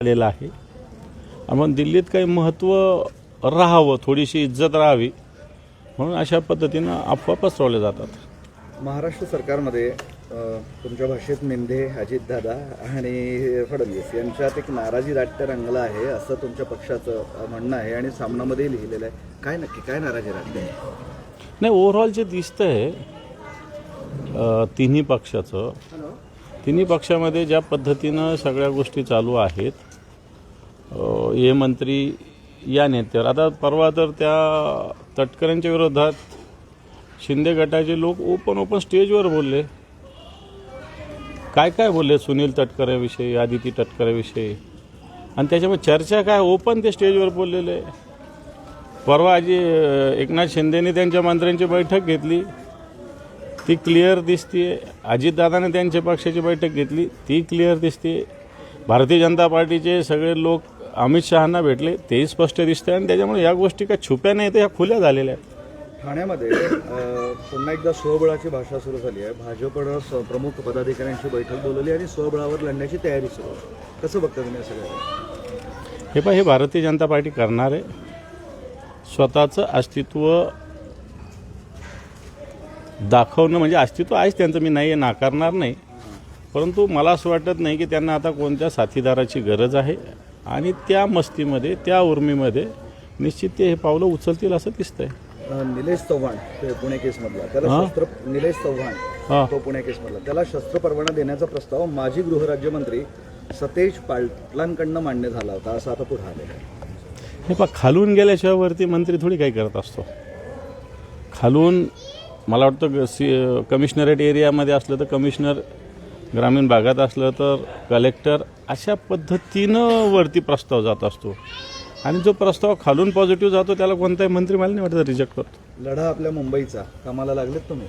आलेला आहे. आपण दिल्लीत काही महत्त्व राहावं, थोडीशी इज्जत राहावी म्हणून अशा पद्धतीनं अफवा पसरवल्या जातात. महाराष्ट्र सरकारमध्ये तुमच्या भाषेत मेंढे, अजितदादा आणि फडणवीस यांच्यात एक नाराजी नाट्य रंगलं आहे असं तुमच्या पक्षाचं म्हणणं आहे आणि सामनामध्ये लिहिलेलं आहे. काय नक्की काय नाराजी नाट्य आहे? नाही, ओव्हरऑल जे दिसतंय तिन्ही पक्षामध्ये ज्या पद्धतीनं सगळ्या गोष्टी चालू आहेत, हे मंत्री या नेत्यावर, आता परवा तर त्या तटकरेंच्या विरोधात शिंदे गटाचे लोक ओपन स्टेजवर बोलले. काय बोलले सुनील तटकरेविषयी, आदिती तटकरेविषयी, आणि त्याच्यामुळे चर्चा काय ओपन ते स्टेजवर बोललेले. परवा आजी एकनाथ शिंदेने त्यांच्या मंत्र्यांची बैठक घेतली, ती क्लिअर दिसते. अजितदादाने त्यांच्या पक्षाची बैठक घेतली, ती क्लिअर दिसते. भारतीय जनता पार्टीचे सगळे लोक अमित शहांना भेटले, तेही स्पष्ट दिसते. आणि त्याच्यामुळे या गोष्टी काय छुप्या नाही, तर ह्या खुल्या झालेल्या आहेत. ठाण्यामध्ये पुन्हा एकदा स्वबळाची भाषा सुरू झाली आहे. भाजपनं प्रमुख पदाधिकाऱ्यांची बैठक बोलवली आणि स्वबळावर लढण्याची तयारी सुरू आहे. कसं बघता तुम्ही सगळं? हे भारतीय जनता पार्टी करणार आहे. स्वतःचं अस्तित्व दाखवणं, म्हणजे अस्तित्व आहेच त्यांचं, मी नाही नाकारणार नाही, परंतु मला असं वाटत नाही की त्यांना आता कोणत्या साथीदाराची गरज आहे. आणि त्या मस्तीमध्ये, त्या उर्मीमध्ये निश्चित ते हे पावलं उचलतील असं दिसतंय. निलेश चव्हाण ते पुणे केसमधला, त्याला निलेश चव्हाण तो पुणे केसमधला, त्याला शस्त्र परवाना देण्याचा प्रस्ताव माजी गृहराज्यमंत्री सतेज पाटलांकडनं मान्य झाला होता, असं आता पुढे आलेलं आहे. हे खालून गेल्याशिवाय वरती मंत्री थोडी काही करत असतो. खालून मला वाटतं कमिशनरेट एरियामध्ये असलं तर कमिशनर, ग्रामीण भागात असलं तर कलेक्टर, अशा पद्धतीनं वरती प्रस्ताव जात असतो. आणि जो प्रस्ताव खालून पॉझिटिव्ह जातो त्याला कोणताही मंत्री मला नाही वाटतं रिजेक्ट करतो. लढा आपल्या मुंबईचा कामाला लागलेत तुम्ही?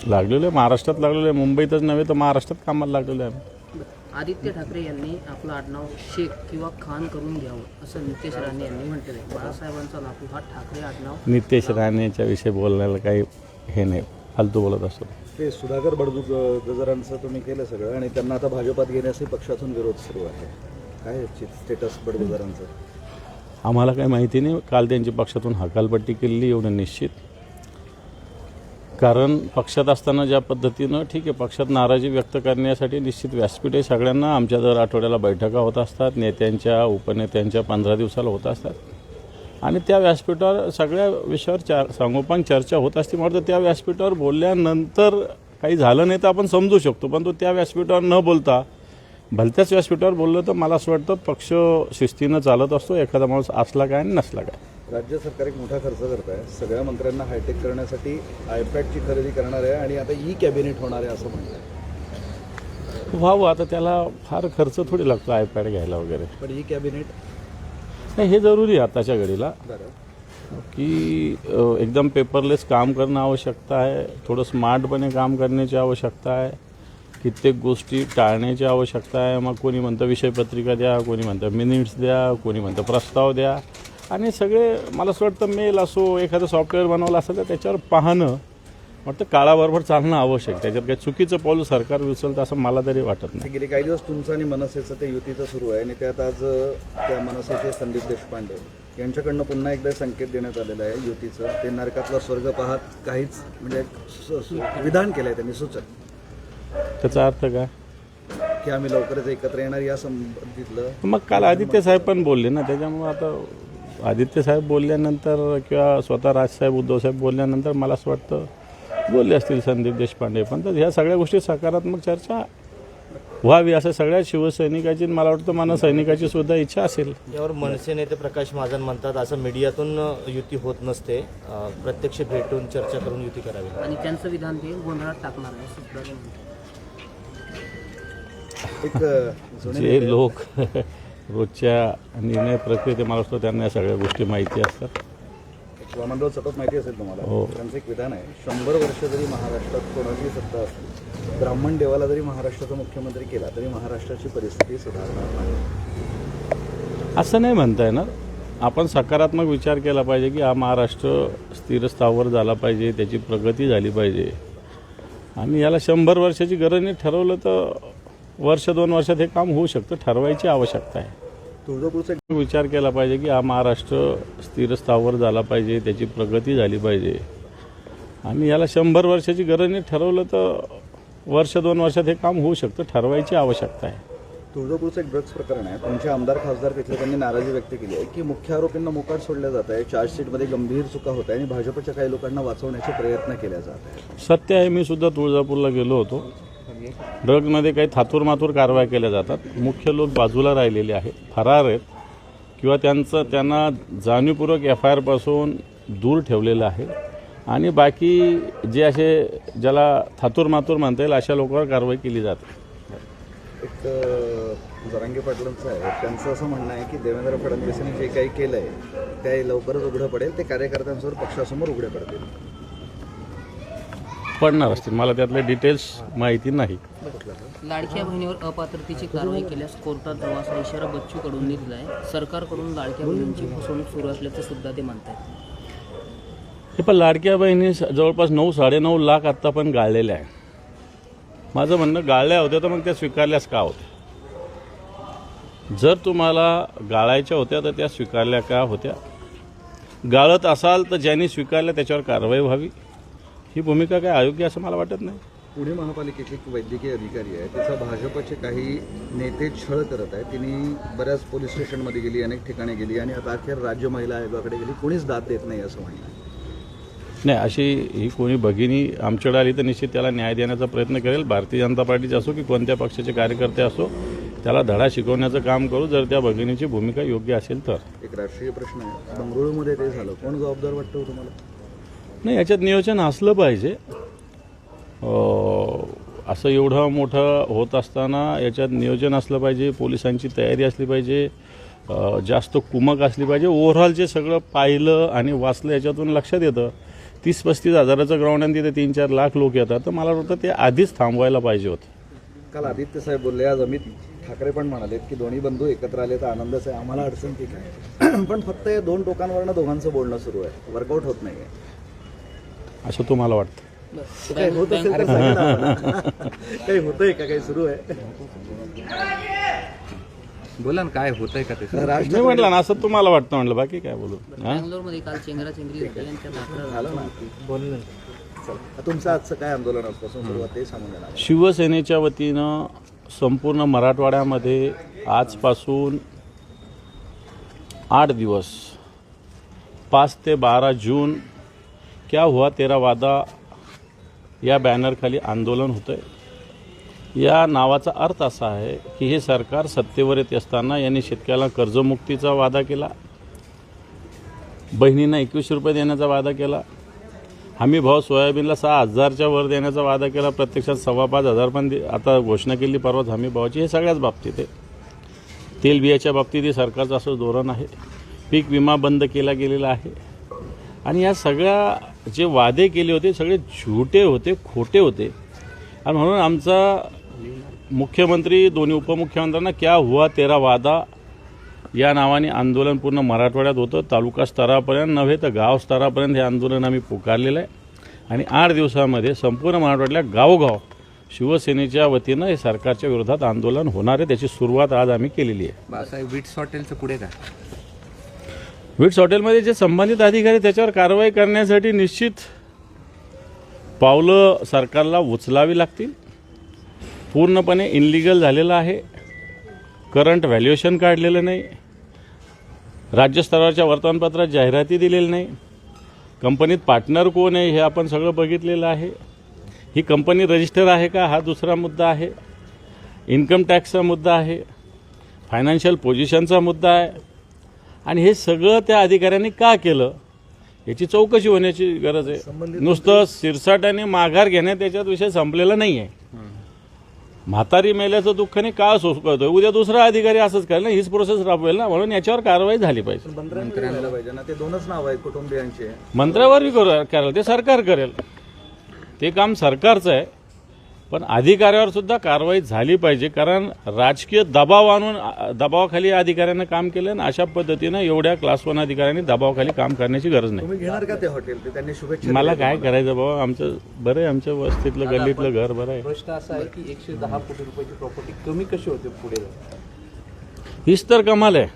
लागलेलो आहे, महाराष्ट्रात लागलेलो आहे, मुंबईतच नव्हे तर महाराष्ट्रात कामाला लागलेलो आहे. आदित्य ठाकरे यांनी आपलं आडनाव शेख किंवा खान करून घ्यावं असं नितेश राणे यांनी म्हटलं आहे. बाळासाहेबांचा नातू हा ठाकरे आडनाव. नितेश राणेच्या विषयी बोलण्याला काही हे नाही, फालतू बोलत असतो. ते सुधाकर बडगुजरांचं तुम्ही केलं सगळं आणि त्यांना आता भाजपात घेण्यासाठी पक्षातून विरोध सुरू आहे. काय स्टेटस बडगुजरांचं? आम्हाला काही माहिती नाही. काल त्यांची पक्षातून हकालपट्टी केलेली, एवढं निश्चित. कारण पक्षात असताना ज्या पद्धतीनं, ठीक आहे, पक्षात नाराजी व्यक्त करण्यासाठी निश्चित व्यासपीठ आहे सगळ्यांना. आमच्या दर आठवड्याला बैठका होत असतात, नेत्यांच्या उपनेत्यांच्या 15 दिवसाला होत असतात. आणि त्या व्यासपीठावर सगळ्या विषयावर सांगोपांग चर्चा होत असते. मला वाटतं त्या व्यासपीठावर बोलल्यानंतर काही झालं नाही तर आपण समजू शकतो, पण तो त्या व्यासपीठावर न बोलता भलत्याच व्यासपीठावर बोललं तर मला असं वाटतं पक्ष शिस्तीनं चालत असतो. एखादा माणूस असला काय आणि नसला काय. राज्य सरकार एक मोठा खर्च करत आहे. सगळ्या मंत्र्यांना हायटेक करण्यासाठी आयपॅडची खरेदी करणार आहे आणि आता कॅबिनेट होणार आहे असं म्हणतात. व्हावं, आता त्याला फार खर्च थोडी लागतो आयपॅड घ्यायला वगैरे. पण कॅबिनेट नाही, हे जरुरी आहे आताच्या घडीला की एकदम पेपरलेस काम करणं आवश्यकता आहे. थोडं स्मार्टपणे काम करण्याची आवश्यकता आहे. कित्येक गोष्टी टाळण्याची आवश्यकता आहे. मग कोणी म्हणतं विषयपत्रिका द्या, कोणी म्हणतं मिनिट्स द्या, कोणी म्हणतं प्रस्ताव द्या. आणि सगळे मला असं वाटतं मेल असो, एखादं सॉफ्टवेअर बनवलं असेल तर त्याच्यावर पाहणं वाटतं काळाबरोबर चालणं आवश्यक. त्याच्यात काही चुकीचं पाऊल सरकार उचलतं असं मला तरी वाटत नाही. गेले काही दिवस तुमचं आणि मनसेचं ते युतीचं सुरू आहे आणि त्यात आज त्या मनसेचे संदीप देशपांडे यांच्याकडनं पुन्हा एकदा संकेत देण्यात आलेला आहे युतीचं. ते नरकातला स्वर्ग पाहत काहीच म्हणजे विधान केलं आहे त्यांनी, सूचक. त्याचा अर्थ काय? की आम्ही लवकरच एकत्र येणार या संबंधितलं. मग काल आदित्य साहेब पण बोलले ना, त्याच्यामुळे आता आदित्य साहेब बोलल्यानंतर किंवा स्वतः राजसाहेब, उद्धव साहेब बोलल्यानंतर मला असं वाटतं बोलले असतील संदीप देशपांडे पण. तर ह्या सगळ्या गोष्टी सकारात्मक चर्चा व्हावी असं सगळ्या शिवसैनिकाची, मला वाटतं मनसैनिकाची सुद्धा इच्छा असेल. यावर मनसे नेते प्रकाश महाजन म्हणतात असं मीडियातून युती होत नसते, प्रत्यक्ष भेटून चर्चा करून युती करावी. आणि त्यांचं विधान ते गोंधळात टाकणार आहे सुद्धा. जे लोक रोजच्या निर्णय प्रक्रियेत मला वाटतं त्यांना या सगळ्या गोष्टी माहिती असतात. वामनराव सतत माहिती असेल तुम्हाला. हो. त्यांचं एक विधान आहे, 100 वर्ष जरी महाराष्ट्रात कोणाची सत्ता असली, ब्राह्मण देवाला जरी महाराष्ट्राचा मुख्यमंत्री केला तरी महाराष्ट्राची परिस्थिती सुधारणार नाही. असं नाही म्हणता येणार. आपण सकारात्मक विचार केला पाहिजे की हा महाराष्ट्र स्थिर स्थावर झाला पाहिजे, त्याची प्रगती झाली पाहिजे. आणि याला 100 वर्षाची गरज नाही. ठरवलं तर वर्ष 2 वर्षात हे काम होऊ शकतं. ठरवायची आवश्यकता आहे. तुळजापूरचं विचार केला पाहिजे की हा महाराष्ट्र स्थिर स्थावर झाला पाहिजे, त्याची प्रगती झाली पाहिजे. आणि याला 100 वर्षाची गरज नाही, ठरवलं तर वर्ष 2 वर्षात हे काम होऊ शकतं. ठरवायची आवश्यकता आहे. तुळजापूरचं एक ड्रग्ज प्रकरण आहे. तुमचे आमदार खासदार तिथले त्यांनी नाराजी व्यक्त केली आहे की मुख्य आरोपींना मोकाट सोडलं जात आहे, चार्जशीटमध्ये गंभीर चुका होत आहे आणि भाजपच्या काही लोकांना वाचवण्याचे प्रयत्न केले जात आहे. सत्य आहे, मी सुद्धा तुळजापूरला गेलो होतो. ड्रग्जमध्ये काही थातूरमातूर कारवाया केल्या जातात. मुख्य लोक बाजूला राहिलेले आहेत, फरार आहेत किंवा त्यांना जाणीवपूर्वक FIR पासून दूर ठेवलेलं आहे. आणि बाकी जे असे ज्याला थातूरमातूर म्हणता येईल अशा लोकांवर कारवाई केली जाते. एक जरांगे पाटलांचं आहे, त्यांचं असं म्हणणं आहे की देवेंद्र फडणवीसांनी जे काही केलं आहे ते लवकरच उघडं पडेल, ते कार्यकर्त्यांसमोर पक्षासमोर उघडे पडतील. पडणार असतील, मला त्यातले डिटेल्स माहिती नाही. लाडक्या बहिणीवर अपात्रतेची कारवाई केल्यास कोर्टात जावासा इशारा बच्चू कडूंनी दिला आहे. सरकारकडून लाडक्या बहिणींची फसवणूक सुरू असल्याचं सुद्धा ते म्हणतात. हे पण लाडक्या बहिणी जवळपास 9-9.5 लाख आत्ता पण गाळलेल्या आहे. माझं म्हणणं, गाळल्या होत्या तर मग त्या स्वीकारल्याच का होत्या? जर तुम्हाला गाळायच्या होत्या तर त्या स्वीकारल्या का होत्या? गाळत असाल तर ज्यांनी स्वीकारल्या त्याच्यावर कारवाई व्हावी. ही भूमिका काय अयोग्य असं मला वाटत नाही. पुणे महापालिकेचे एक वैद्यकीय अधिकारी आहे, त्याचा भाजपचे काही नेते छळ करत आहेत. तिने बऱ्याच पोलीस स्टेशनमध्ये गेली, अनेक ठिकाणी गेली आणि आता अखेर राज्य महिला आयोगाकडे गेली. कोणीच दाद देत नाही असं म्हणणं आहे. नाही, अशी ही कोणी भगिनी आमच्याकडे आली तर निश्चित त्याला न्याय देण्याचा प्रयत्न करेल. भारतीय जनता पार्टीचे असो की कोणत्या पक्षाचे कार्यकर्ते असो, त्याला धडा शिकवण्याचं काम करू, जर त्या भगिनीची भूमिका योग्य असेल तर. एक राष्ट्रीय प्रश्न आहे, बंगळुरूमध्ये ते झालं, कोण जबाबदार वाटतं तुम्हाला? नाही, याच्यात नियोजन असलं पाहिजे. असं एवढं मोठं होत असताना याच्यात नियोजन असलं पाहिजे, पोलिसांची तयारी असली पाहिजे, जास्त कुमक असली पाहिजे. ओव्हरऑल जे सगळं पाहिलं आणि वाचलं याच्यातून लक्षात येतं 30-35 हजाराचं ग्राउंड आणि तिथे 3-4 लाख लोक येतात. तर मला वाटतं ते आधीच थांबवायला पाहिजे होतं. काल आदित्य साहेब बोलले, आज अमित ठाकरे पण म्हणाले की दोन्ही बंधू एकत्र आले तर आनंदच आहे, आम्हाला अडचण ठीक आहे. पण फक्त या 2 टोकांवरनं दोघांचं बोलणं सुरू आहे, वर्कआउट होत नाही आहे असं तुम्हाला वाटतं? काही होत असेल तर सांगा ना आम्हाला. काही होतंय का, काही सुरू आहे? बोला ना, काय होतंय का ते? मी म्हटलं ना, असं तुम्हाला वाटतं, म्हटलं बाकी काय बोलू. बँगलोरमध्ये काल चेंगराचेंगरी झाली आणि त्या दाखल झालं ना. चला, तुमचं आजचं काय आंदोलन आजपासून सुरुवात ते सांगून द्या. शिवसेनेच्या वतीनं संपूर्ण मराठवाड्यामध्ये आजपासून 8 दिवस 5 ते 12 जून क्या हुआ तेरा वादा या बॅनरखाली आंदोलन होतं आहे. या नावाचा अर्थ असा आहे की हे सरकार सत्तेवर येत असताना यांनी शेतकऱ्याला कर्जमुक्तीचा वादा केला, बहिणींना 21 रुपये देण्याचा वादा केला, हमी भाव सोयाबीनला 6,000च्या वर देण्याचा वादा केला, प्रत्यक्षात 5,500 पण आता घोषणा केली परवाच हमी भावाची. हे सगळ्याच बाबतीत आहे. तेलबियाच्या बाबतीतही सरकारचं असं धोरण आहे. पीक विमा बंद केला गेलेला आहे. आणि या सगळ्या जे वादे केले होते सगळे झुटे होते, खोटे होते. आणि म्हणून आमचा मुख्यमंत्री, दोन्ही उपमुख्यमंत्र्यांना क्या हुआ तेरा वादा या नावाने आंदोलन पूर्ण मराठवाड्यात होतं. तालुका स्तरापर्यंत नव्हे तर गाव स्तरापर्यंत हे आंदोलन आम्ही पुकारलेलं आहे. आणि 8 दिवसामध्ये संपूर्ण मराठवाड्यातल्या गावोगाव शिवसेनेच्या वतीनं हे सरकारच्या विरोधात आंदोलन होणार आहे. त्याची सुरुवात आज आम्ही केलेली आहे. बाळासाहेब विट्स हॉटेलचं पुढे काय? विट्स हॉटेलमध्ये जे संबंधित अधिकारी त्याच्यावर कारवाई करण्यासाठी निश्चित पावलं सरकारला उचलावी लागतील. पूर्णपणे इनलिगल झालेलं आहे. करंट व्हॅल्युएशन काढलेलं नाही, राज्यस्तरावरच्या वर्तमानपत्रात जाहिराती दिलेली नाही, कंपनीत पार्टनर कोण आहे हे आपण सगळं बघितलेलं आहे. ही कंपनी रजिस्टर आहे का हा दुसरा मुद्दा आहे. इन्कम टॅक्सचा मुद्दा आहे, फायनान्शियल पोझिशनचा मुद्दा आहे. आणि हे सगळं त्या अधिकाऱ्यांनी का केलं याची चौकशी होण्याची गरज आहे. नुसतं सिरसाट्याने माघार घेण्यात त्याच्यात विषय संपलेला नाही आहे. म्हातारी मेल्याचं दुःखाने का सोसतोय, उद्या दुसरा अधिकारी असंच करेल ना, हीच प्रोसेस राबवेल ना. म्हणून याच्यावर कारवाई झाली पाहिजे. मंत्र्यांना पाहिजे ना, ते 2च नाव आहेत कुटुंबियांचे. मंत्र्यावरही करेल, ते सरकार करेल, ते काम सरकारचं आहे. पण अधिकाऱ्यावर सुद्धा कारवाई झाली पाहिजे. कारण राजकीय दबाव आणून दबावाखाली अधिकाऱ्यांना काम केलं ना, अशा पद्धतीनं एवढ्या क्लास 1 अधिकाऱ्यांनी दबावाखाली काम करण्याची गरज नाही. तुम्ही घेणार का ते हॉटेल? ते त्यांनी शुभेच्छा मला काय करायचं बाबा, आमचं बरं आहे, आमच्या वस्तीतलं गल्लीतलं घर बरं आहे. प्रश्न असा आहे की 110 कोटी रुपयाची प्रॉपर्टी कमी कशी होते पुढे? हीच तर कमाल आहे.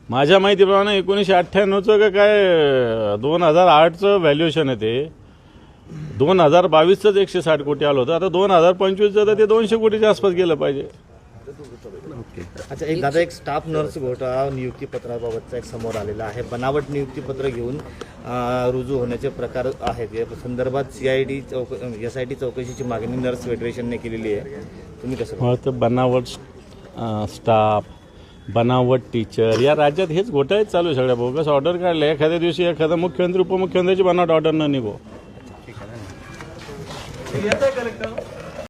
माझ्या माहितीप्रमाणे 1998चं का काय 2008चं व्हॅल्युएशन आहे ते. 2022च 160 कोटी आलं होतं. आता 2025चं तर ते 200 कोटीच्या आसपास गेलं पाहिजे. अच्छा, एक दादा, एक स्टाफ नर्स घोटाळा नियुक्तीपत्राबाबतचा एक समोर आलेला आहे. बनावट नियुक्तीपत्र घेऊन रुजू होण्याचे प्रकार आहेत. या संदर्भात SIT चौकशीची मागणी नर्स फेडरेशनने केलेली आहे. तुम्ही कसं मला तर बनावट स्टाफ, बनावट टीचर, या राज्यात हेच घोटाळेच चालू आहे. सगळ्या बोगस ऑर्डर काढले. एखाद्या दिवशी एखादा मुख्यमंत्री उपमुख्यमंत्र्याची बनावट ऑर्डर न निघो.